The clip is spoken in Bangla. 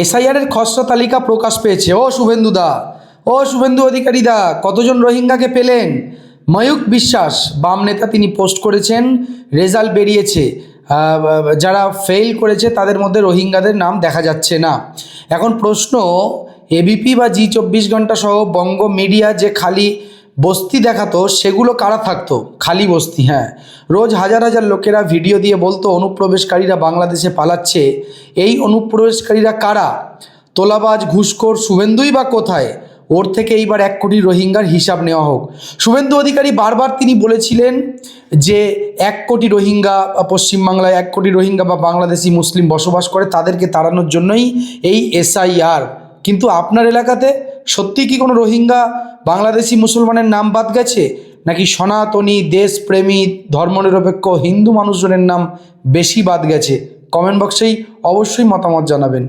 এসআইআরের খসড়া তালিকা প্রকাশ পেয়েছে। ও শুভেন্দু অধিকারী দা, কতজন রোহিঙ্গাকে পেলেন? ময়ূক বিশ্বাস বাম নেতা, তিনি পোস্ট করেছেন, রেজাল্ট বেরিয়েছে, যারা ফেল করেছে তাদের মধ্যে রোহিঙ্গাদের নাম দেখা যাচ্ছে না। এখন প্রশ্ন, এবিপি বা জি24 ঘন্টা সহ বঙ্গ মিডিয়া যে খালি বস্তি দেখাতো সেগুলো কারা থাকতো? খালি বস্তি, হ্যাঁ। রোজ হাজার হাজার লোকেরা ভিডিও দিয়ে বলতো অনুপ্রবেশকারীরা বাংলাদেশে পালাচ্ছে। এই অনুপ্রবেশকারীরা কারা? তোলাবাজ ঘুষখোর শুভেন্দুই বা কোথায়? ওর থেকে এইবার 1 কোটি রোহিঙ্গার হিসাব নেওয়া হোক। শুভেন্দু অধিকারী বারবার তিনি বলেছিলেন যে 1 কোটি রোহিঙ্গা পশ্চিমবাংলায়, 1 কোটি রোহিঙ্গা বা বাংলাদেশি মুসলিম বসবাস করে, তাদেরকে তাড়ানোর জন্যই এই এসআইআর। কিন্তু আপনার এলাকাতে সত্যি কি কোনো রোহিঙ্গা বাংলাদেশি মুসলমানের নাম বাদ গেছে, নাকি সনাতনী দেশপ্রেমী ধর্মনিরপেক্ষ হিন্দু মানুষজনের নাম বেশি বাদ গেছে? কমেন্ট বক্সেই অবশ্যই মতামত জানাবেন।